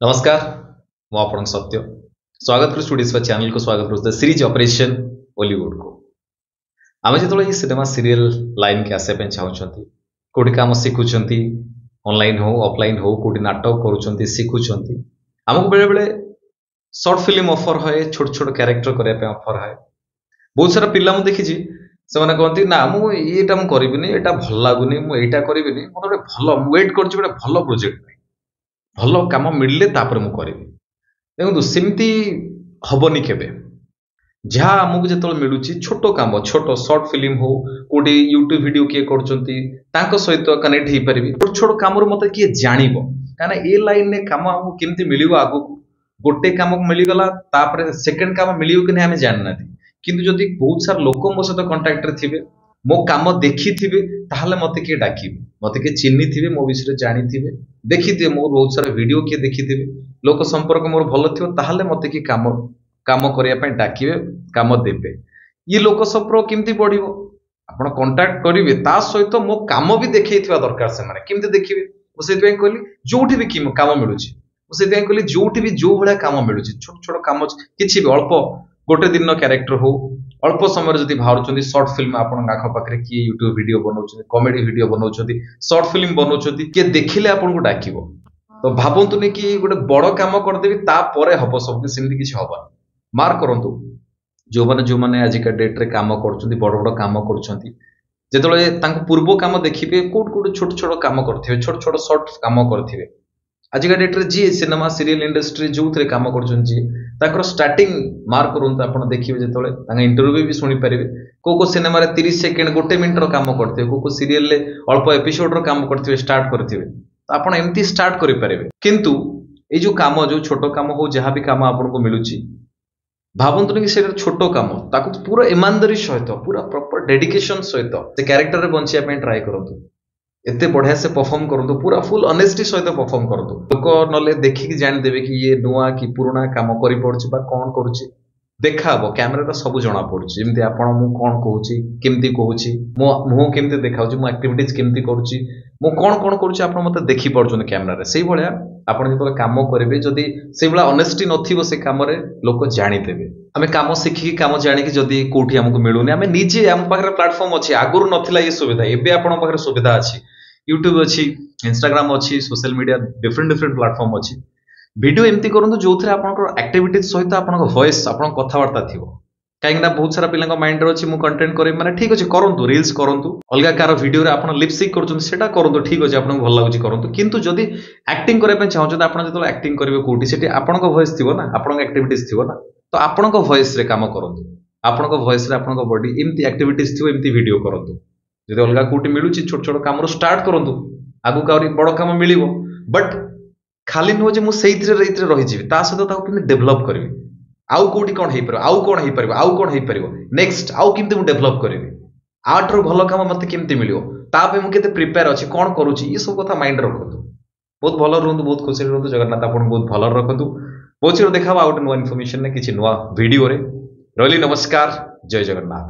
नमस्कार मु आपन सत्य स्वागत कर स्टूडियोज चैनल को स्वागत कर सीरीज ऑपरेशन बॉलीवुड को आम जो सिनेमा सीरियल लाइन के आसपा चाहूँगी कौटी कम शिखुंट ऑनलाइन हो ऑफलाइन हो कौटी नाटक करुँच शिखुंट आमको बेले बेले शॉर्ट फिल्म ऑफर है छोट छोट कैरेक्टर करने ऑफर है बहुत सारा पिला देखी से कहते ना मुझे करी यहाँ भल लगुनि मुझा करी मतलब भल वेट कर भल प्रोजेक्ट भल कम मिलले तापर मु करी देखो सेमती हबनी केबे जहाँ आमको जो मिलूँ छोट कम छोट शॉर्ट फिल्म हो कोटी यूट्यूब वीडियो किए कर सहित कनेक्ट हो पारि छोट छोट कम मत किए जान कहीं ए लाइन में कम आमको केमती मिल आग गोटे कम मिलगला सेकेंड कम मिल कि नहीं आम जानना किंतु जदि बहुत सारा लोक मो सहित कंटाक्ट थे मो कम देखी थे ताहले मत किए डाक मत किए चिन्नी थे मो विषय जानी थे देखी थे मोर बहुत सारा वीडियो किए देखी थे लोक संपर्क मोर भल थी ताहले मत कि कम कम करने डाकिबे कम देबे ये लोक संपर्क केमती बढ़िबो आपण कांटेक्ट करिवे ता सहित मो कम भी देखैथिबा दरकार से माने केमती देखिबे से कहली जोठी भी कम मिलूची से कहली जोठी भी जो भाया कम मिलूची छोट छोट कम किछि भी अल्प गोटे दिन कैरेक्टर हो अल्प समय जब बाहर शॉर्ट फिल्म आपण आखपाखे किए यूट्यूब वीडियो बनाऊँ कॉमेडी वीडियो बनाऊँ शॉर्ट फिल्म बनाऊँ किए देखिले आपन को डाक तो भावतुनि कि गोटे बड़ कम करदेवी तापर हम सब सेमती किसी हम मार्क करूँ जो मैंने आजिका डेट्रे कम कर बड़ बड़ कम कर पूर्व कम देखिए कौट कौट छोट छोट कम करेंगे छोट छोट सर्ट कम करेंगे आजिका डेट्रे जी सिनेमा सीरियल इंडस्ट्री जो थे कम कर स्टार्टिंग मार्क करूँ आप देखिए जो इंटरव्यू भी शुणी पारे को सिनेमा 30 सेकेंड गोटे मिनटर कम करते को सीरियल अल्प एपिसोड कम करते स्टार्ट करते तो आप एमती स्टार्ट करें किंतु ये जो कम जो छोट कम हो जहाँ भी कम आपको मिलूँ भावतुनि कि छोट कम ताकू पूरा ईमानदारी सहित पूरा प्रॉपर डेडिकेशन सहित से कैरेक्टर बंचाई ट्राए करूँ एते बढ़िया से परफॉर्म करूँ पूरा फुल ऑनेस्टी सहित परफॉर्म करूँ लोक ना देखिकी जानीदेवे कि ये नुआ कि पुराना कम कर कौन करुच्ची देखा हम कैमेरा सब जना पड़ी जमी आपण मु कौन कहूँ केमती कहूँ मो मुह केमती देखा मो एक्टिविटीज केमती करुच्ची मु कौन कौन करुच्ची आप मत देखी पार्छन कैमेरा से भाया आपड़ जो कम करेंगे जदि से भाया ऑनेस्टी नथिबो से कम लोक जानीदेवे आम कम शिखिकी कम जाणिकी जदि कौटी आमको मिलूनी आम निजे आम पाखे प्लाटफर्म अच्छी आगुरी नाला ये सुविधा एवं आपण पाखे सुविधा अच्छी यूट्यूब अच्छी इंस्टाग्राम अच्छी social media different different platform अच्छी वीडियो एमती करूँ जो थे आप एक्टिविटीज सहित आप वॉइस आप कथबार्ता थी कहीं बहुत सारा पिला माइंड अच्छी मुझे कंटेंट करें मैंने ठीक अच्छे करूँ रिल्स करूँ अलग कार वीडियो आप लिपसिक करूँ ठीक अच्छे आपको भल लगुच करूँ किंतु जदि एक्टिंग करने चाहते आप जो एक्टिंग करेंगे कौटी से आपण वॉइस थी ना आपण एक्टिविटीज थी ना तो आपण वॉइस कम करूँ आपण वॉइस आपण बॉडी एमती एक्टिविटीज थी एमती वीडियो करूँ जब अलग कौटी मिलूँ छोट छोट कम स्टार्ट करूँ आगू आहरी बड़ कम मिल बट खाली नुह जो मुझे रही सहित डेभलप करी आउ कौटी कौन हो पार आउ कौन हो पार आउ कौन हो पार नेक्स्ट आउ केमती मुझे डेभलप करी आठर भल कम मत केमती मिल मुझे प्रिपेयर अच्छी कौन करुच्ची ये सब कथा माइंड रखु बहुत भल रुहतु बहुत खुशी रुहतु जगन्नाथ आपको बहुत भल रखु बहुत शीघ्र देखा आउ गोटे नुआ इनफर्मेशन किसी नुआ वीडियो रही नमस्कार जय जगन्नाथ।